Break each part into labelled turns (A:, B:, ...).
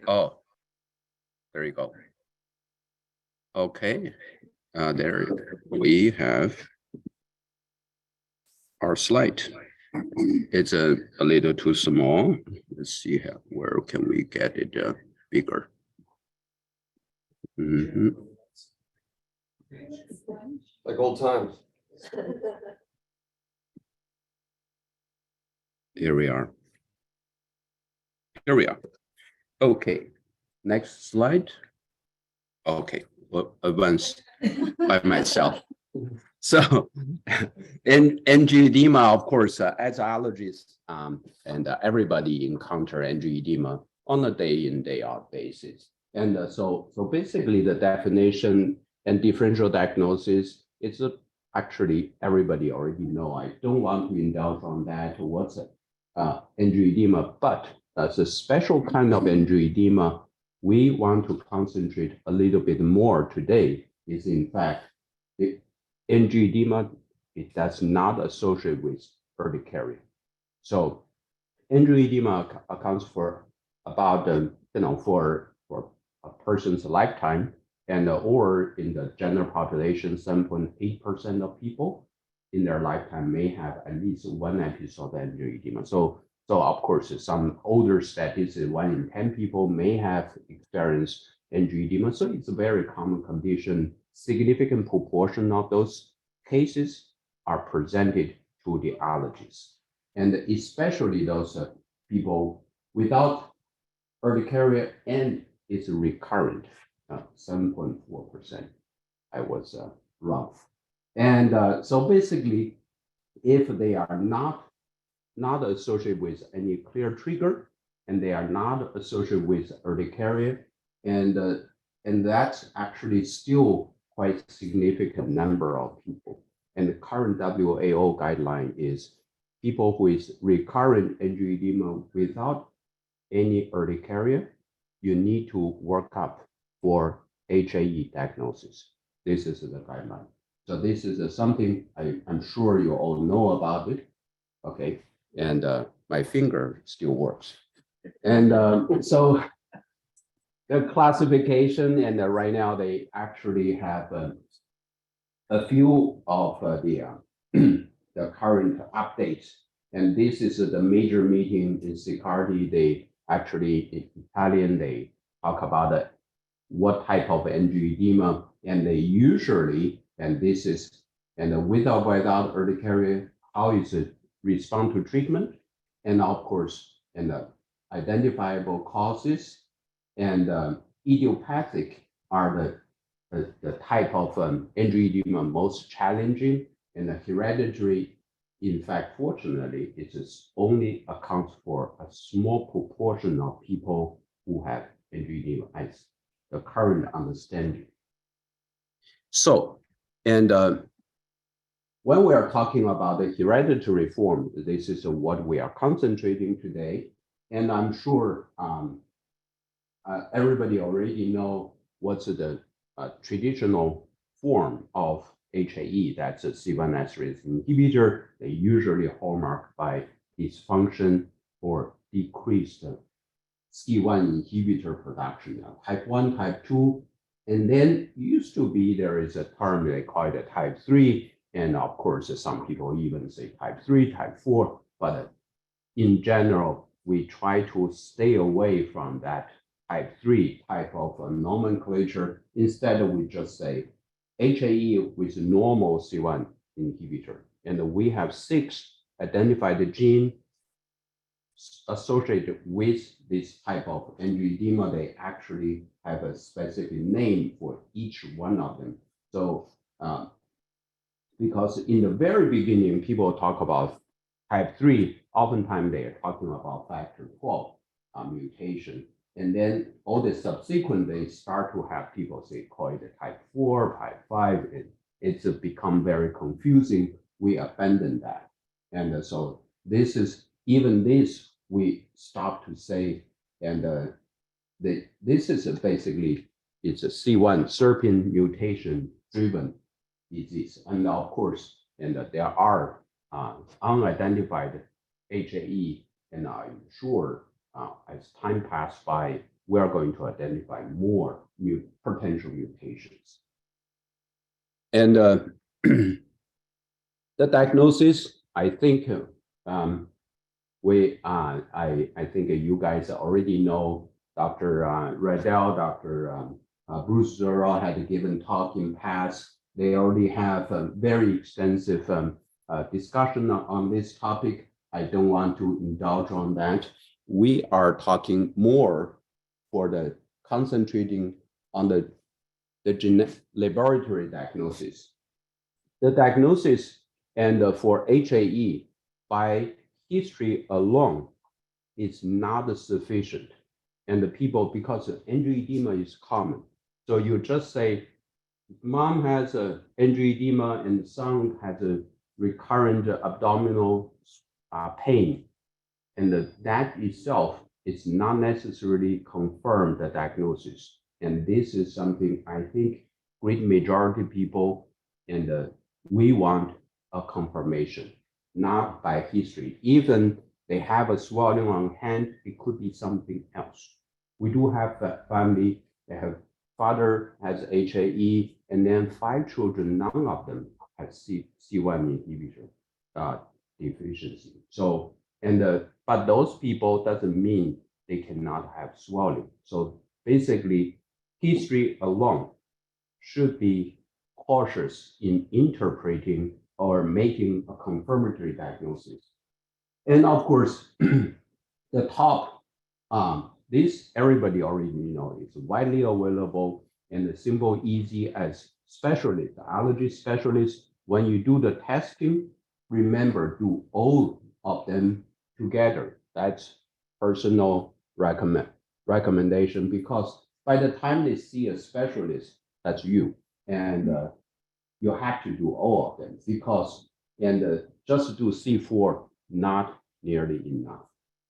A: Oh, there you go. Okay, there we have our slide. It's a little too small. Let's see how, where can we get it bigger.
B: Like old times.
A: Here we are. Here we are. Okay, next slide. Okay, well, advanced by myself. So, in angioedema, of course, as allergists, and everybody encounter angioedema on a day in, day out basis. And so basically the definition and differential diagnosis, it's actually everybody already know. I don't want to indulge on that, what's angioedema, but as a special kind of angioedema, we want to concentrate a little bit more today is in fact, angioedema, it does not associate with urticaria. So angioedema accounts for about, for a person's lifetime, and or in the general population, 7.8% of people in their lifetime may have at least one episode of angioedema. So of course, some older statistics, 1 in 10 people may have experienced angioedema. So it's a very common condition. Significant proportion of those cases are presented to the allergists, and especially those people without urticaria and it's recurrent, 7.4%. I was rough. And so basically, if they are not associated with any clear trigger, and they are not associated with urticaria, and that's actually still quite significant number of people. And the current WAO guideline is people with recurrent angioedema without any urticaria, you need to work up for HAE diagnosis. This is the guideline. So this is something I'm sure you all know about it. Okay, and my finger still works. And so the classification, and right now they actually have a few of the current updates. And this is the major meeting in Sicardi. They actually, in Italian, they talk about what type of angioedema, and they usually, and this is, and without urticaria, how is it respond to treatment, and of course, and identifiable causes, and idiopathic are the type of angioedema most challenging, and the hereditary, in fact, fortunately, it is only accounts for a small proportion of people who have angioedema as the current understanding. So, and when we are talking about the hereditary form, this is what we are concentrating today. And I'm sure everybody already know what's the traditional form of HAE. That's a C1 esterase inhibitor. They usually hallmarked by dysfunction or decreased C1 inhibitor production, type 1, type 2. And then used to be, there is a term they call it a type 3. And of course, some people even say type 3, type 4. But in general, we try to stay away from that type 3 type of nomenclature. Instead, we just say HAE with normal C1 inhibitor. And we have 6 identified genes associated with this type of angioedema. They actually have a specific name for each one of them. So because in the very beginning, people talk about type 3, oftentimes they are talking about factor 12 mutation. And then all the subsequent, they start to have people say, call it type 4, type 5. It's become very confusing. We abandon that. And so this is, even this, we stop to say, and this is basically, it's a C1 serpin mutation driven disease. And of course, and there are unidentified HAE, and I'm sure as time passed by, we are going to identify more potential mutations. And the diagnosis, I think I think you guys already know Dr. Riddell, Dr. Bruce Zerl had a given talk in past. They already have a very extensive discussion on this topic. I don't want to indulge on that. We are talking more for the concentrating on the laboratory diagnosis. The diagnosis and for HAE by history alone is not sufficient. And the people, because angioedema is common. So you just say, mom has angioedema and son has a recurrent abdominal pain. And that itself is not necessarily confirmed the diagnosis. And this is something I think great majority of people, and we want a confirmation, not by history. Even they have a swelling on hand, it could be something else. We do have a family, they have father has HAE, and then 5 children, none of them have C1 inhibitor deficiency. So, but those people doesn't mean they cannot have swelling. So basically, history alone should be cautious in interpreting or making a confirmatory diagnosis. And of course, the top, this everybody already know, it's widely available and simple, easy as specialist, allergy specialist. When you do the testing, remember, do all of them together. That's personal recommendation, because by the time they see a specialist, that's you. And you have to do all of them, because just do C4, not nearly enough.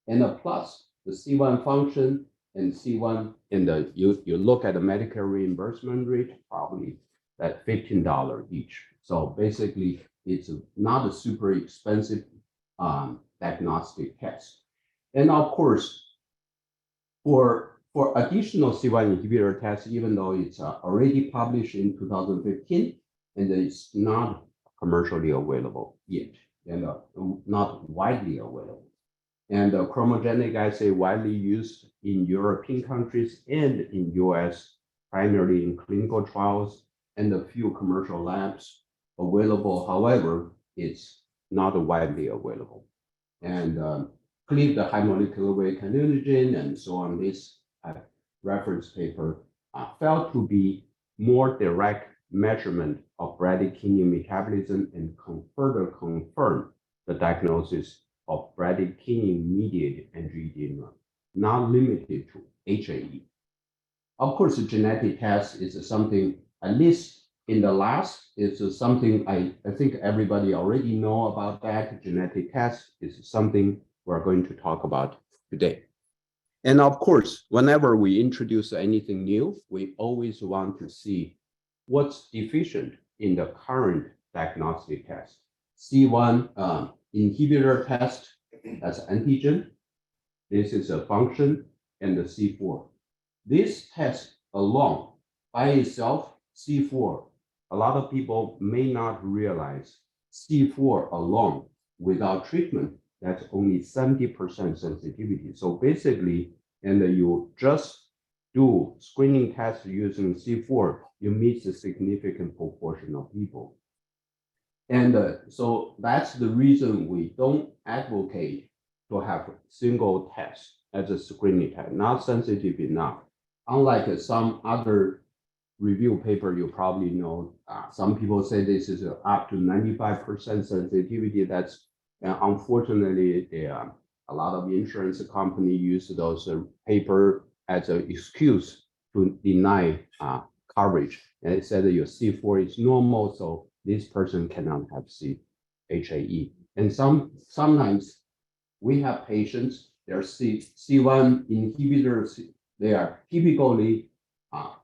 A: And plus the C1 function and C1, and you look at the Medicare reimbursement rate, probably at $15 each. So basically, it's not a super expensive diagnostic test. And of course, for additional C1 inhibitor tests, even though it's already published in 2015, and it's not commercially available yet, and not widely available. And chromogenic assay widely used in European countries and in US, primarily in clinical trials, and a few commercial labs available. However, it's not widely available. And cleave the high molecular weight kininogen and so on, this reference paper felt to be more direct measurement of bradykinin metabolism and further confirm the diagnosis of bradykinin-mediated angioedema, not limited to HAE. Of course, the genetic test is something, at least in the last, is something I think everybody already know about that. Genetic test is something we're going to talk about today. And of course, whenever we introduce anything new, we always want to see what's deficient in the current diagnostic test. C1 inhibitor test, that's antigen. This is a function, and the C4. This test alone, by itself, C4, a lot of people may not realize C4 alone without treatment, that's only 70% sensitivity. So basically, and you just do screening tests using C4, you miss a significant proportion of people. And so that's the reason we don't advocate to have single test as a screening test, not sensitive enough. Unlike some other review paper, you probably know, some people say this is up to 95% sensitivity. That's unfortunately, a lot of insurance companies use those paper as an excuse to deny coverage. And it said that your C4 is normal, so this person cannot have HAE. And sometimes we have patients, their C1 inhibitors, they are typically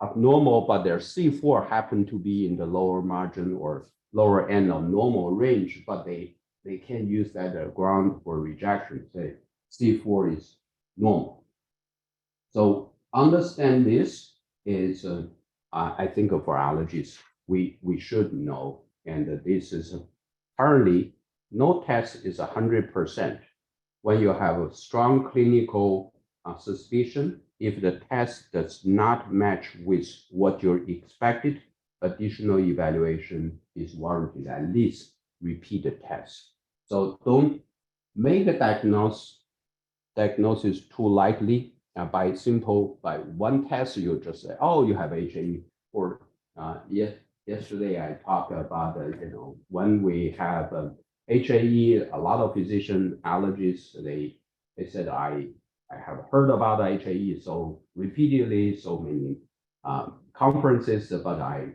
A: abnormal, but their C4 happen to be in the lower margin or lower end of normal range, but they can't use that as ground for rejection, say C4 is normal. So understand this is, I think for allergies, we should know, and this is currently no test is 100%. When you have a strong clinical suspicion, if the test does not match with what you're expected, additional evaluation is warranted, at least repeat the test. So don't make a diagnosis too likely by one test. You just say, oh, you have HAE. Or yesterday I talked about, when we have HAE, a lot of physician allergists, they said, I have heard about HAE so repeatedly, so many conferences, but I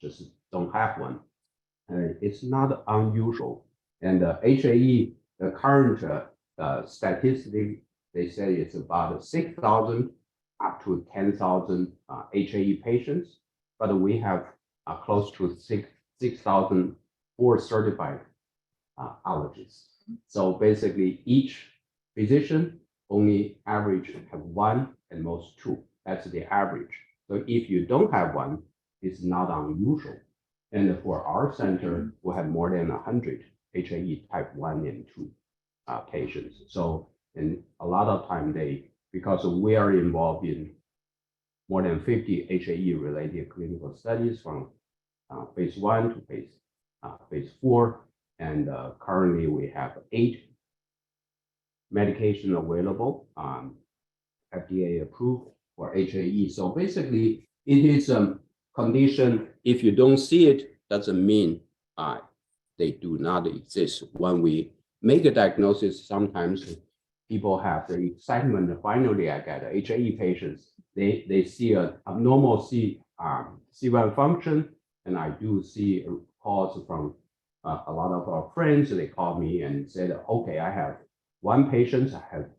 A: just don't have one. It's not unusual. And HAE, the current statistic, they say it's about 6,000 up to 10,000 HAE patients, but we have close to 6,000 board certified allergists. So basically each physician only average have one and most two. That's the average. So if you don't have one, it's not unusual. And for our center, we have more than 100 HAE type 1 and 2 patients. So, and a lot of time because we are involved in more than 50 HAE related clinical studies from phase 1 to phase 4. And currently we have 8 medication available, FDA approved for HAE. So basically it is a condition. If you don't see it, doesn't mean they do not exist. When we make a diagnosis, sometimes people have the excitement. Finally, I get HAE patients. They see an abnormal C1 function, and I do see calls from a lot of our friends. They call me and said, okay, I have one patient, I have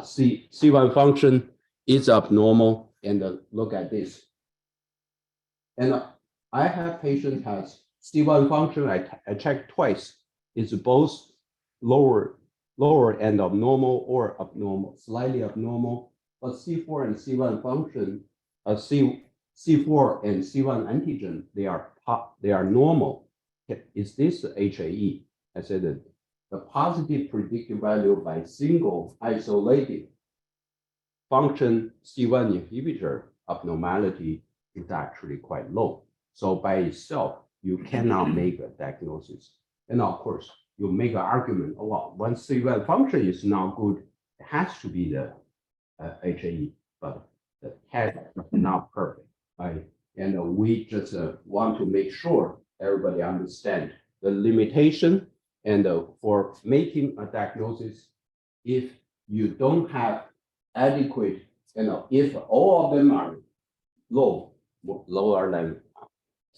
A: C1 function is abnormal, and look at this. And I have patient has C1 function, I checked twice. It's both lower end of normal or abnormal, slightly abnormal, but C4 and C1 function, C4 and C1 antigen, they are normal. Is this HAE? I said that the positive predictive value by single isolated function C1 inhibitor abnormality is actually quite low. So by itself, you cannot make a diagnosis. And of course, you make an argument, oh, well, when C1 function is not good, it has to be the HAE, but the test is not perfect, right? And we just want to make sure everybody understands the limitation. And for making a diagnosis, if you don't have adequate, if all of them are lower than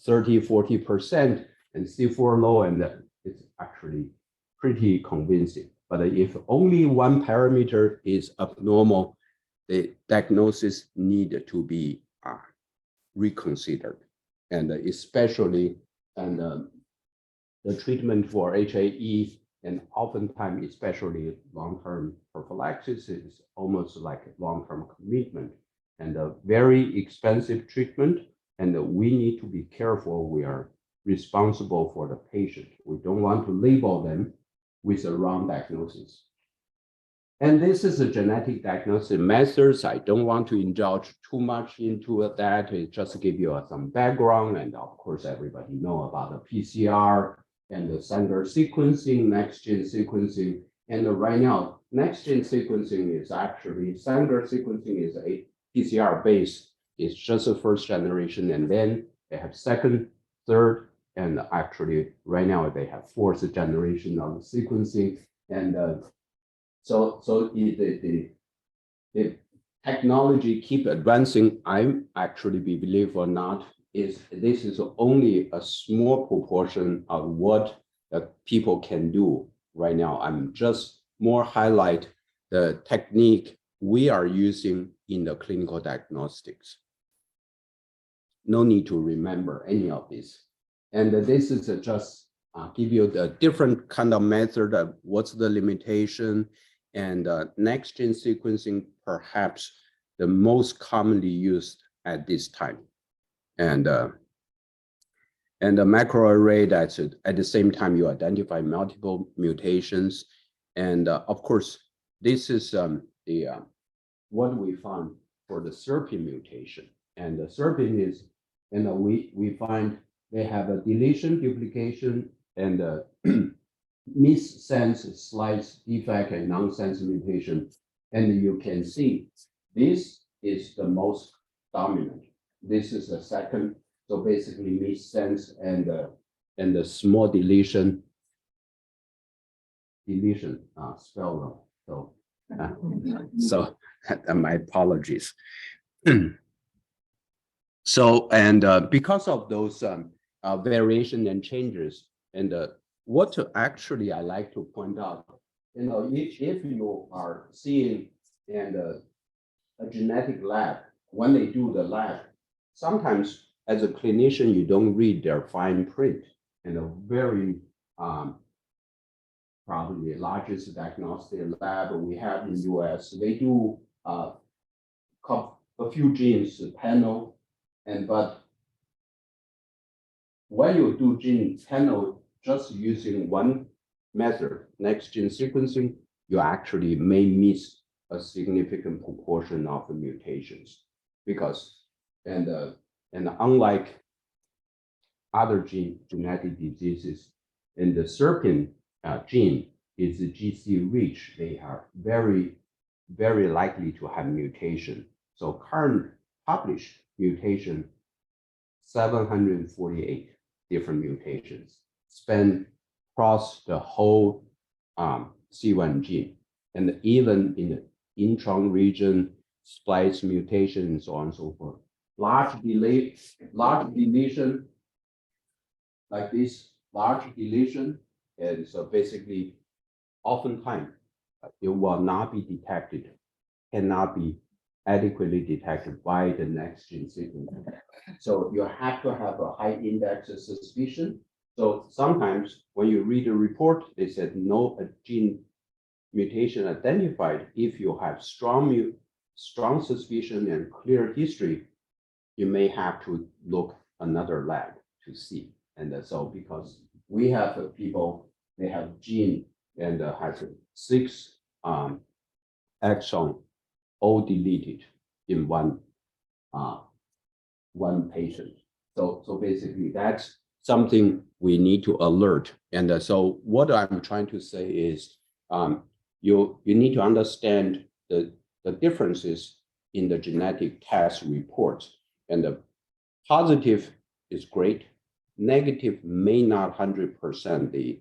A: 30–40%, and C4 low, and it's actually pretty convincing. But if only one parameter is abnormal, the diagnosis need to be reconsidered, and especially the treatment for HAE, and oftentimes, especially long-term prophylaxis, is almost like a long-term commitment and a very expensive treatment. And we need to be careful. We are responsible for the patient. We don't want to label them with a wrong diagnosis. And this is a genetic diagnosis methods. I don't want to indulge too much into that. It just give you some background. And of course, everybody know about the PCR and the Sanger sequencing, next-gen sequencing. And right now, next-gen sequencing is actually, Sanger sequencing is a PCR based. It's just the first generation, and then they have second, third, and actually right now they have fourth generation of sequencing. And so the technology keep advancing. I'm actually, believe or not, this is only a small proportion of what the people can do right now. I'm just more highlight the technique we are using in the clinical diagnostics. No need to remember any of this. And this is just give you the different kind of method of what's the limitation, and next-gen sequencing perhaps the most commonly used at this time. And the macroarray, that's it. At the same time, you identify multiple mutations. And of course, this is what we found for the SERPIN mutation. And the SERPIN is, we find they have a deletion, duplication, and missense, slice defect, and nonsense mutation. And you can see this is the most dominant. This is the second. So basically, missense and the small deletion spell wrong. So my apologies. So because of those variation and changes, and what actually I like to point out, if you are seeing and a genetic lab, when they do the lab, sometimes as a clinician you don't read their fine print, and a very probably the largest diagnostic lab we have in the US. They do a few genes panel, but when you do gene panel just using one method, next gene sequencing, you actually may miss a significant proportion of the mutations, because and unlike other genetic diseases, in the SERPIN gene is GC rich, they are very, very likely to have mutation. So current published mutation, 748 different mutations span across the whole C1 gene, and even in the intron region, splice mutation, and so on and so forth. Large deletion, like this, large deletion, and so basically, oftentimes it will not be detected, cannot be adequately detected by the next gene sequence. So you have to have a high index of suspicion. So sometimes when you read a report, they said no gene mutation identified. If you have strong suspicion and clear history, you may have to look another lab to see. And so because we have people, they have gene and has 6 exon all deleted in one patient. So basically that's something we need to alert. And so what I'm trying to say is you need to understand the differences in the genetic test reports. And the positive is great. Negative may not 100%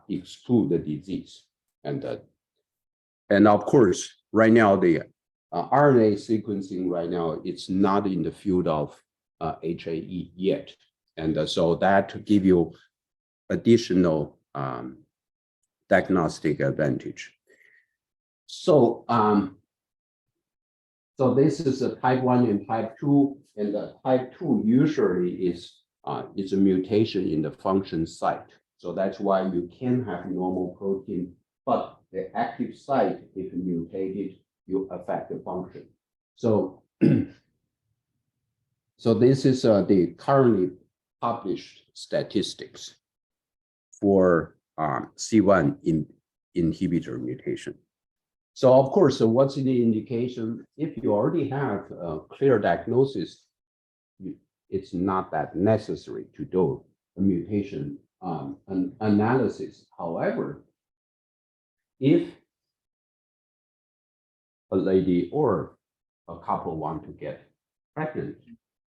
A: exclude the disease. And of course, right now the RNA sequencing right now, it's not in the field of HAE yet. And so that give you additional diagnostic advantage. So so this is a type 1 and type 2, and the type 2 usually is a mutation in the function site. So that's why you can have normal protein, but the active site, if mutated, you affect the function. So, so this is the currently published statistics for C1 inhibitor mutation. So of course, what's the indication? If you already have a clear diagnosis, it's not that necessary to do a mutation analysis. However, if a lady or a couple want to get pregnant,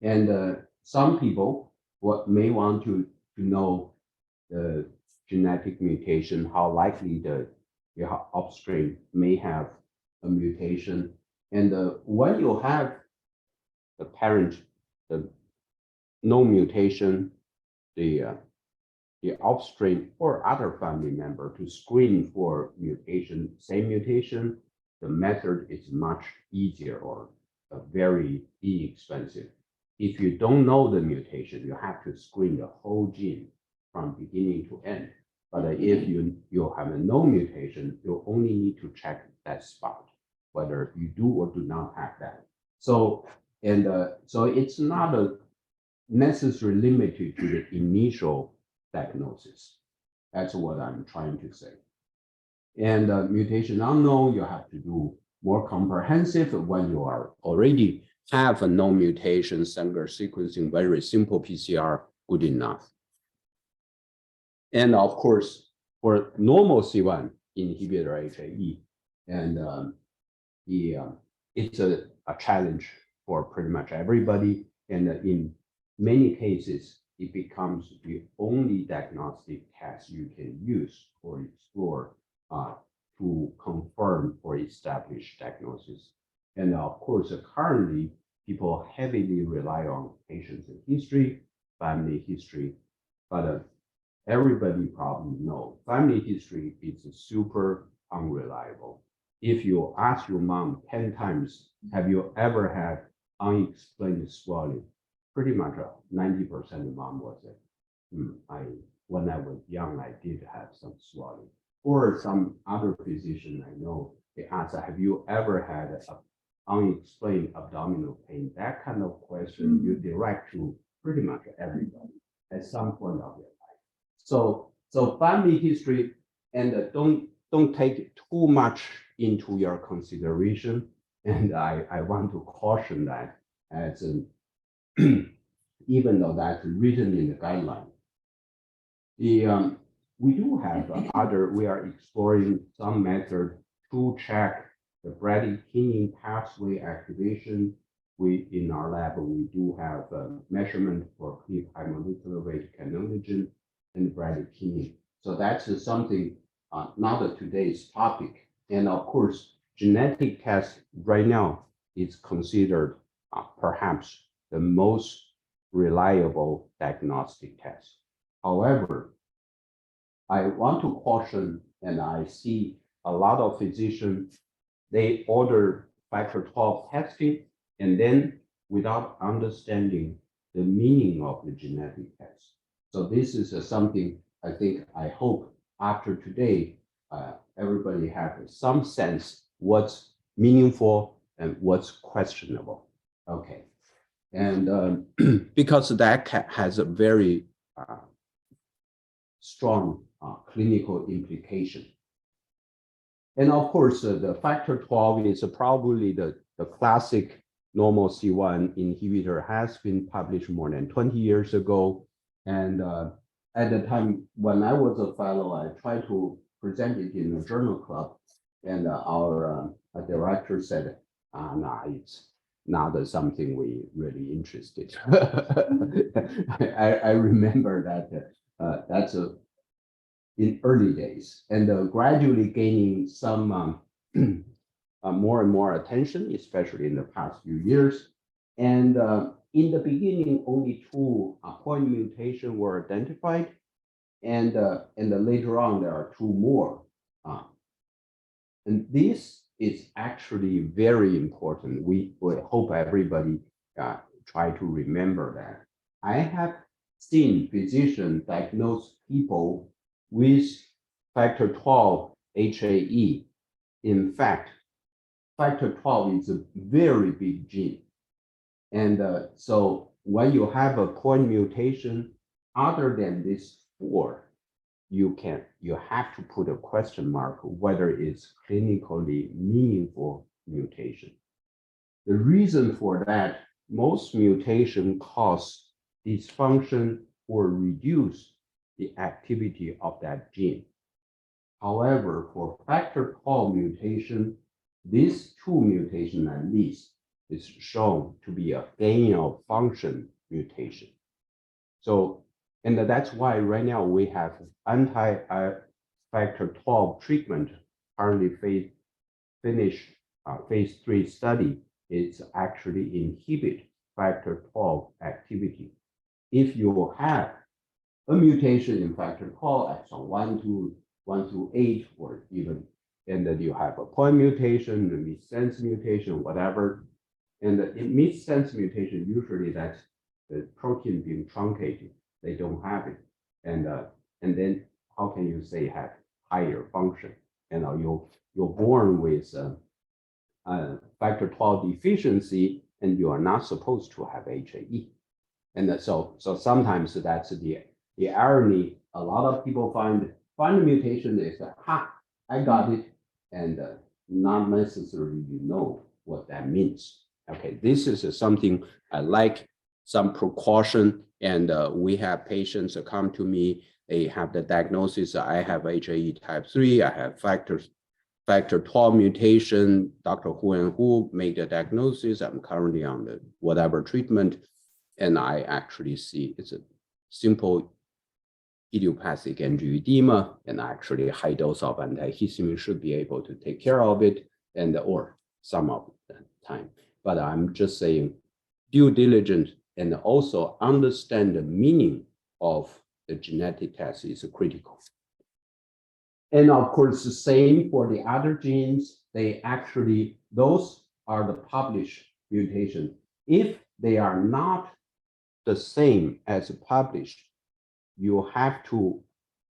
A: and some people may want to know the genetic mutation, how likely the offspring may have a mutation. And when you have the parent, no mutation, the offspring or other family member to screen for mutation, same mutation, the method is much easier or very inexpensive. If you don't know the mutation, you have to screen the whole gene from beginning to end. But if you have a no mutation, you only need to check that spot, whether you do or do not have that. So, so it's not necessarily limited to the initial diagnosis. That's what I'm trying to say. And mutation unknown, you have to do more comprehensive when you are already have a known mutation, Sanger sequencing, very simple PCR, good enough. And of course, for normal C1 inhibitor HAE, and it's a challenge for pretty much everybody. And in many cases, it becomes the only diagnostic test you can use or explore to confirm or establish diagnosis. And of course, currently, people heavily rely on patient's history, family history, but everybody probably know family history is super unreliable. If you ask your mom 10 times, have you ever had unexplained swelling? Pretty much 90% of mom will say, when I was young, I did have some swelling. Or some other physician I know, they ask, have you ever had unexplained abdominal pain? That kind of question you direct to pretty much everybody at some point of their life. So family history, and don't take too much into your consideration. And I want to caution that as even though that's written in the guideline. We do have we are exploring some method to check the bradykinin pathway activation. In our lab, we do have measurement for clear high molecular weight canogen and bradykinin. So that's something not today's topic. And of course, genetic test right now is considered perhaps the most reliable diagnostic test. However, I want to caution, and I see a lot of physicians, they order factor 12 testing, and then without understanding the meaning of the genetic test. So this is something I hope after today, everybody have some sense what's meaningful and what's questionable. Okay. And because that has a very strong clinical implication. And of course, the factor 12 is probably the classic normal C1 inhibitor, has been published more than 20 years ago. And at the time when I was a fellow, I tried to present it in a journal club, and our director said, no, it's not something we really interested. I remember that that's in early days, and gradually gaining some more and more attention, especially in the past few years. And in the beginning, only 2 point mutations were identified, and later on there are 2 more. And this is actually very important. We hope everybody try to remember that. I have seen physicians diagnose people with factor 12 HAE. In fact, factor 12 is a very big gene. And so when you have a point mutation other than this 4, you have to put a question mark whether it's clinically meaningful mutation. The reason for that, most mutation cause dysfunction or reduce the activity of that gene. However, for factor 12 mutation, these 2 mutations at least is shown to be a gain of function mutation. So, and that's why right now we have anti-factor 12 treatment currently finished phase 3 study. It's actually inhibit factor 12 activity. If you have a mutation in factor 12, exon 1 to 8, or even, and then you have a point mutation, a missense mutation, whatever. And the missense mutation, usually that's the protein being truncated. They don't have it. And then how can you say have higher function? And you're born with factor 12 deficiency, and you are not supposed to have HAE. And so sometimes that's the irony. A lot of people find the mutation is, I got it, and not necessarily you know what that means. Okay, this is something I like, some precaution, and we have patients come to me, they have the diagnosis, I have HAE type 3, I have factor 12 mutation, Dr. Who made the diagnosis, I'm currently on the whatever treatment, and I actually see it's a simple idiopathic angioedema, and actually high dose of antihistamine should be able to take care of it, and or some of the time. But I'm just saying due diligence and also understand the meaning of the genetic test is critical. And of course, the same for the other genes, they actually, those are the published mutation. If they are not the same as published, you have to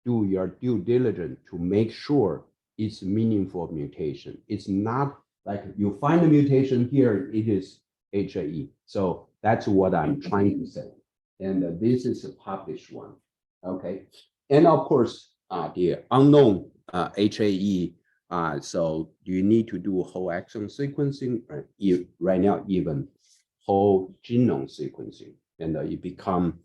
A: do your due diligence to make sure it's meaningful mutation. It's not like you find a mutation here, it is HAE. So that's what I'm trying to say. And this is a published one, okay? And of course, the unknown HAE, so you need to do whole exome sequencing, right now even whole genome sequencing, and it become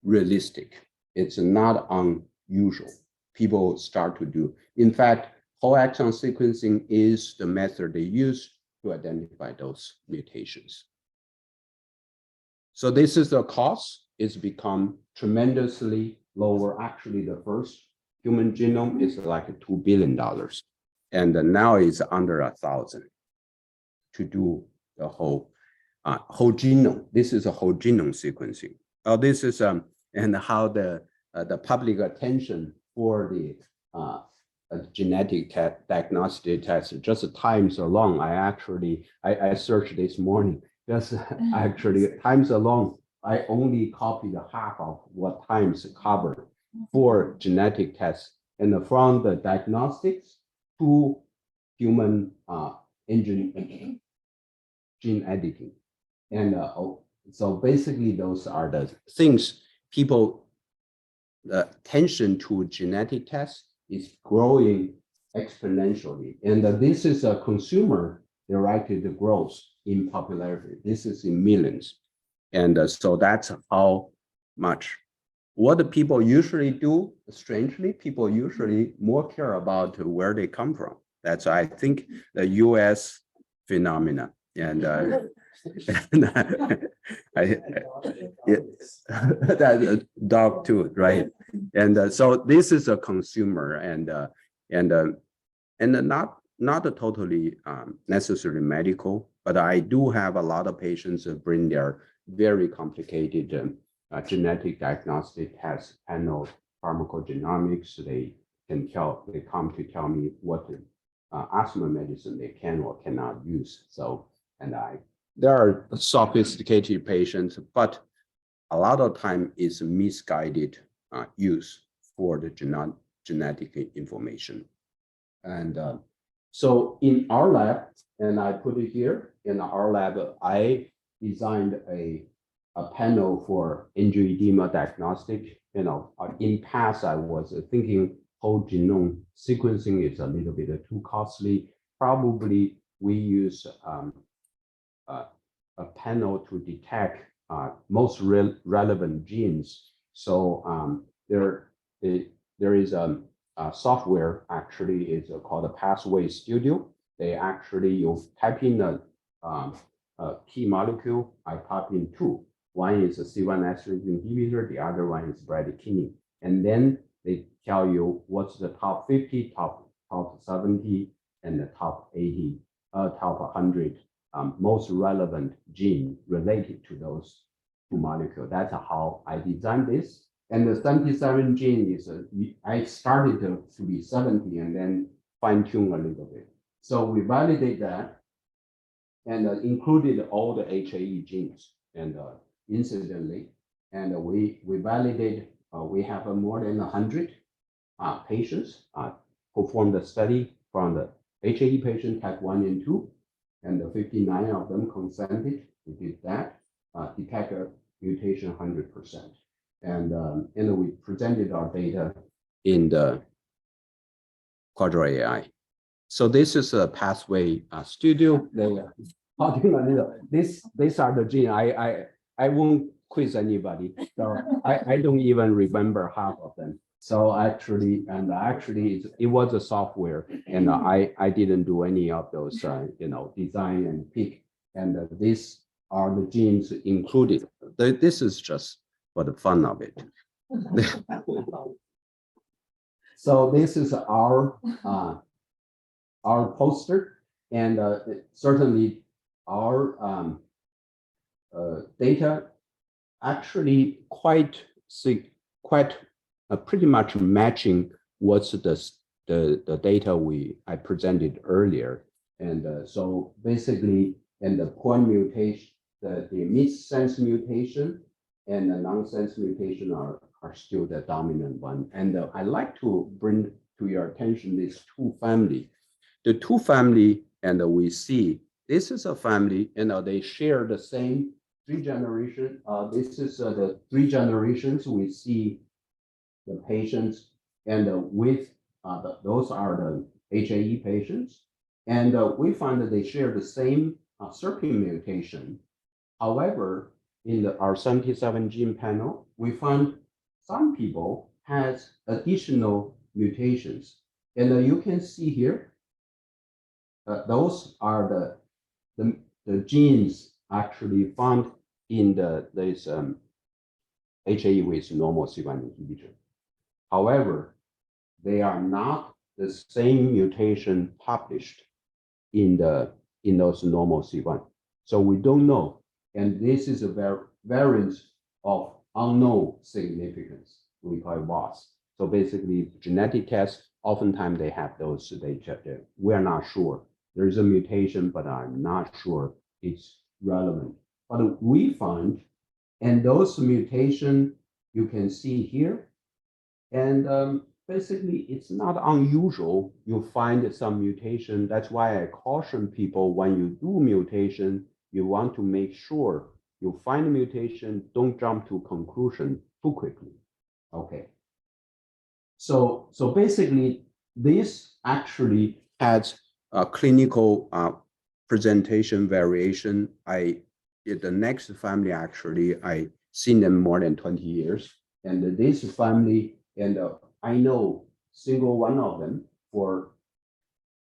A: realistic. It's not unusual. People start to do. In fact, whole exome sequencing is the method they use to identify those mutations. So this is the cost. It's become tremendously lower. Actually, the first human genome is like $2 billion. And now it's under 1,000 to do the whole genome. This is a whole genome sequencing. This is and how the public attention for the genetic diagnostic test just times alone. I searched this morning. Just actually times alone, I only copied half of what times covered for genetic tests, and from the diagnostics to human gene editing. And so basically those are the things people, the attention to genetic tests is growing exponentially. And this is a consumer-directed growth in popularity. This is in millions. And so that's how much. What do people usually do? Strangely, people usually more care about where they come from. That's, I think, the US phenomena. And that dog too, right? And so this is a consumer, and not a totally necessarily medical, but I do have a lot of patients that bring their very complicated genetic diagnostic tests, panel pharmacogenomics. They come to tell me what asthma medicine they can or cannot use. So, and there are sophisticated patients, but a lot of time is misguided use for the genetic information. And so in our lab, and I put it here, in our lab, I designed a panel for angioedema diagnostic. In past, I was thinking whole genome sequencing is a little bit too costly. Probably we use a panel to detect most relevant genes. So there is a software actually is called a Pathway Studio. They actually, you type in a key molecule. I type in two. One is a C1 esterase inhibitor, the other one is bradykinin. And then they tell you what's the top 50, top 70, and the top 80, top 100 most relevant gene related to those two molecules. That's how I designed this. And the 77 gene is, I started to be 70 and then fine tune a little bit. So we validate that and included all the HAE genes and incidentally, and we validate, we have more than 100 patients performed the study from the HAE patient type 1 and 2. and 59 of them consented. We did that, detect a mutation 100%. And we presented our data in the Quadro AI. So this is a pathway studio. These are the gene. I won't quiz anybody. So I don't even remember half of them. So actually, it was a software, and I didn't do any of those, design and pick. And these are the genes included. This is just for the fun of it. So this is our poster, and certainly our data actually quite pretty much matching what's the data I presented earlier. And so basically, and the point mutation, the missense mutation and the nonsense mutation are still the dominant one. And I like to bring to your attention these two family. The two family, and we see this is a family, and they share the same 3 generations. This is the 3 generations. We see the patients, and with those are the HAE patients, and we find that they share the same SERPIN mutation. However, in our 77 gene panel, we find some people has additional mutations, and you can see here, those are the genes actually found in this HAE with normal C1 inhibitor. However, they are not the same mutation published in those normal C1. So we don't know, and this is a variance of unknown significance. We call it VOS. So basically, genetic tests oftentimes they have those data. We are not sure. There is a mutation, but I'm not sure it's relevant. But we find, and those mutation you can see here, and basically it's not unusual. You find some mutation. That's why I caution people when you do mutation, you want to make sure you find a mutation. Don't jump to conclusion too quickly. Okay. So basically, this actually has a clinical presentation variation. The next family, actually, I seen them more than 20 years. And this family, and I know single one of them for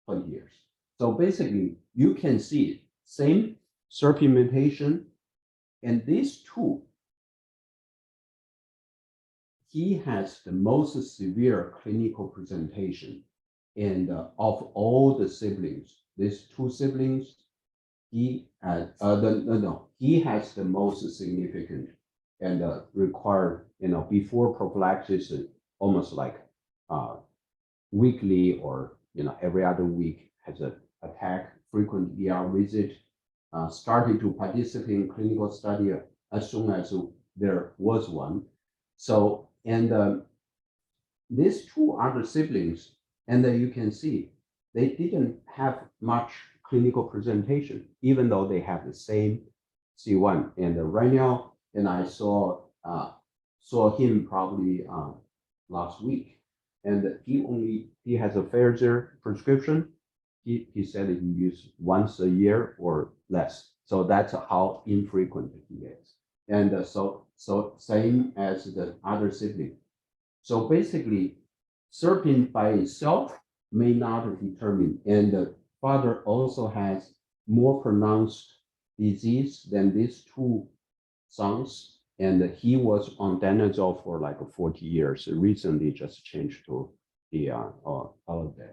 A: 20 years. So basically, you can see same SERPIN mutation, and these two, he has the most severe clinical presentation. And of all the siblings, these 2 siblings, he has he has the most significant and required, before prophylaxis, almost like weekly or every other week has an attack, frequent ER visit, started to participate in clinical study as soon as there was one. So, and these 2 other siblings, and you can see they didn't have much clinical presentation, even though they have the same C1. And right now, and I saw him probably last week, and he has a Faraday prescription. He said he used once a year or less. So that's how infrequent he is. And so same as the other sibling. So basically, SERPIN by itself may not determine, and the father also has more pronounced disease than these 2 sons, and he was on danazol for like 40 years. Recently, just changed to the holiday,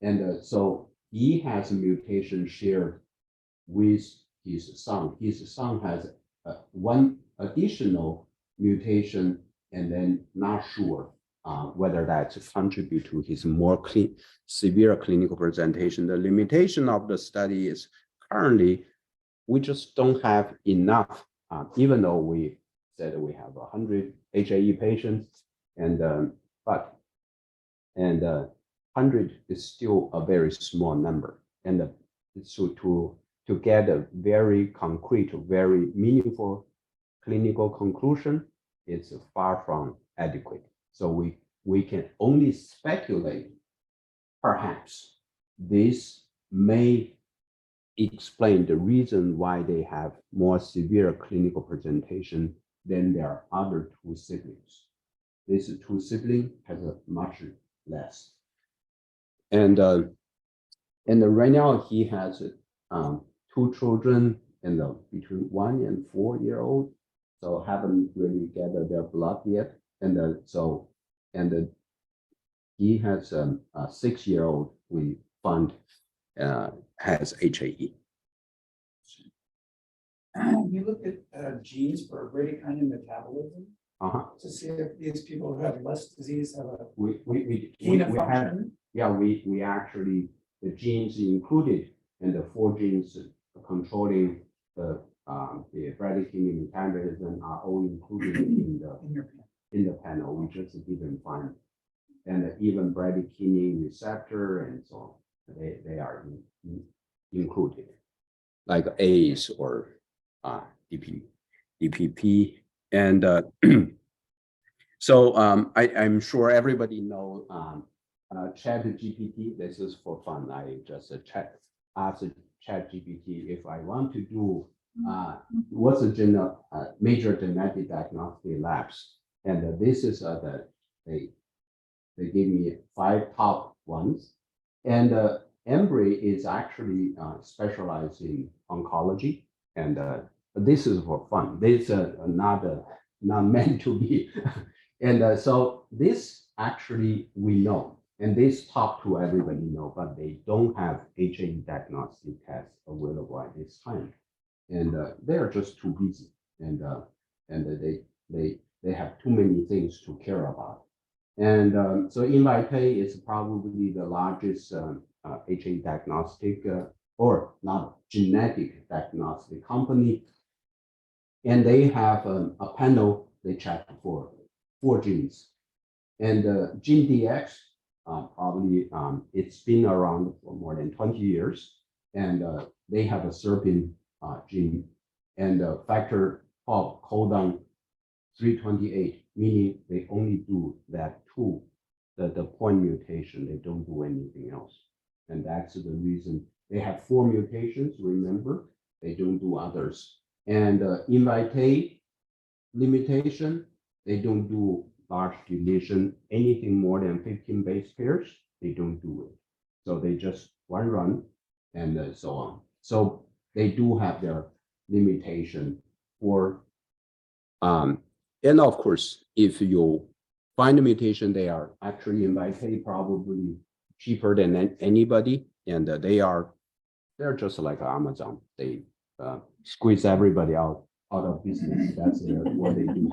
A: and so he has a mutation shared with his son. His son has one additional mutation, and then not sure whether that's contribute to his more severe clinical presentation. The limitation of the study is currently we just don't have enough, even though we said we have 100 HAE patients, and 100 is still a very small number. And so to to get a very concrete, very meaningful clinical conclusion, it's far from adequate. So we can only speculate, perhaps this may explain the reason why they have more severe clinical presentation than their other two siblings. This two sibling has a much less. And right now he has two children and between 1 and 4 year old, so haven't really gathered their blood yet. And he has a 6-year-old we found has HAE.
C: You looked at genes for bradykinin metabolism to see if these people who have less disease have a gain of function.
A: We actually, the genes included in the 4 genes controlling the bradykinin metabolism are all included in the panel. We just didn't find, and even bradykinin receptor and so on, they are included, like ACE or DPP. And so I'm sure everybody knows ChatGPT. This is for fun. I just asked ChatGPT if I want to do what's the major genetic diagnostic labs, and this is they gave me 5 top ones, and Embry is actually specialized in oncology, and this is for fun. This is not meant to be, and so this actually we know, and this top 2 everybody know, but they don't have HAE diagnostic tests available at this time, and they are just too busy, and they have too many things to care about. And so Invitae is probably the largest HAE diagnostic or not genetic diagnostic company. And they have a panel, they check for 4 genes. And GeneDx, probably it's been around for more than 20 years. And they have a SERPIN gene and factor of codon 328, meaning they only do that 2, the point mutation, they don't do anything else. And that's the reason they have 4 mutations, remember, they don't do others. And Invitae limitation, they don't do large deletion, anything more than 15 base pairs, they don't do it. So they just one run and so on. So they do have their limitation for and of course, if you find a mutation, they are actually Invitae probably cheaper than anybody, and they're just like Amazon. They squeeze everybody out of business. That's what they do.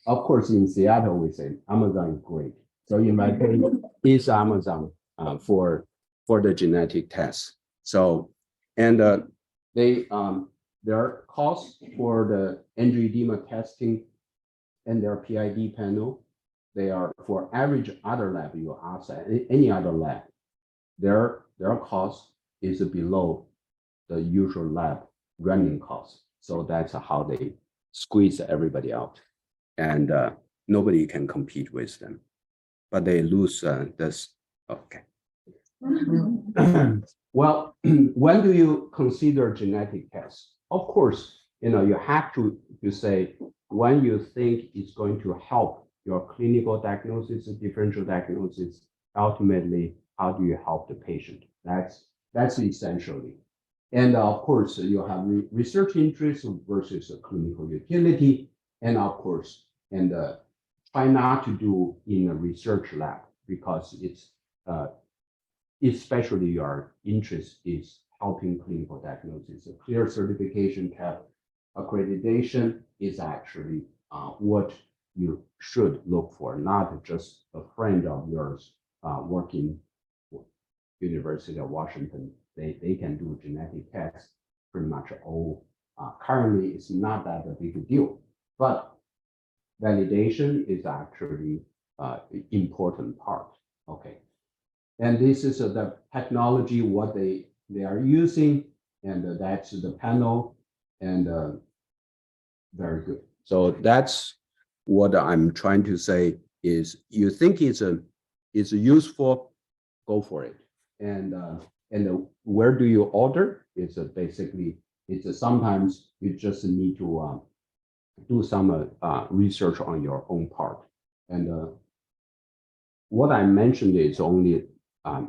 A: Of course, in Seattle, we say Amazon is great. So Invitae is Amazon for the genetic tests. So and their costs for the angioedema testing and their PID panel, they are for average other lab, you ask any other lab, their cost is below the usual lab running cost. So that's how they squeeze everybody out, and nobody can compete with them. But they lose this. Okay. Well, when do you consider genetic tests? Of course, you have to say when you think it's going to help your clinical diagnosis, differential diagnosis, ultimately, how do you help the patient? That's essentially. And of course, you have research interest versus clinical utility. And of course, and try not to do in a research lab because it's especially your interest is helping clinical diagnosis. A clear certification CAP accreditation is actually what you should look for, not just a friend of yours working University of Washington. They can do genetic tests pretty much all. Currently, it's not that a big deal, but validation is actually important part. Okay. And this is the technology, what they they are using, and that's the panel, and very good. So that's what I'm trying to say is you think it's useful, go for it. And where do you order? It's basically sometimes you just need to do some research on your own part. And what I mentioned is only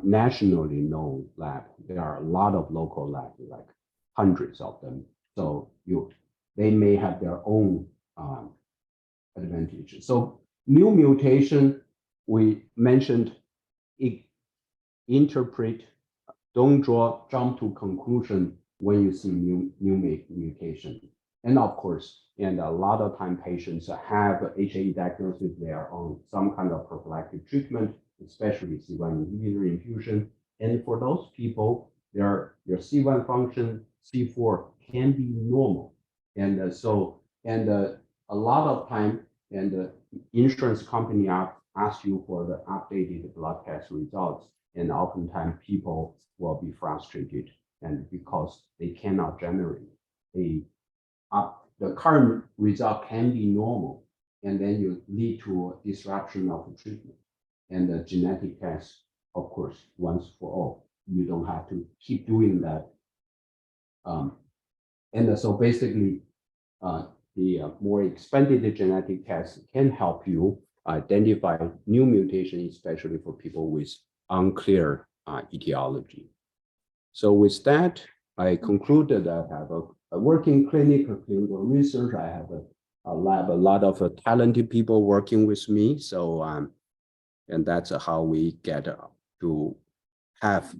A: nationally known lab. There are a lot of local labs, like hundreds of them. So they may have their own advantages. So new mutation, we mentioned, interpret, don't jump to conclusion when you see new mutation. And of course, and a lot of time patients have HAE diagnosis, they are on some kind of prophylactic treatment, especially C1 inhibitor infusion. And for those people, your C1 function, C4 can be normal. And a lot of time, and the insurance company ask you for the updated blood test results. And oftentimes people will be frustrated, and because they cannot generate the current result can be normal, and then you lead to a disruption of the treatment. And the genetic test, of course, once for all, you don't have to keep doing that. And so basically, the more expanded genetic tests can help you identify new mutations, especially for people with unclear etiology. So with that, I concluded that I have a working clinic, a clinical research. I have a lab, a lot of talented people working with me. So, and that's how we get to have.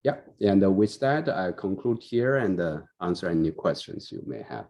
A: Yeah, and with that, I conclude here and answer any questions you may have.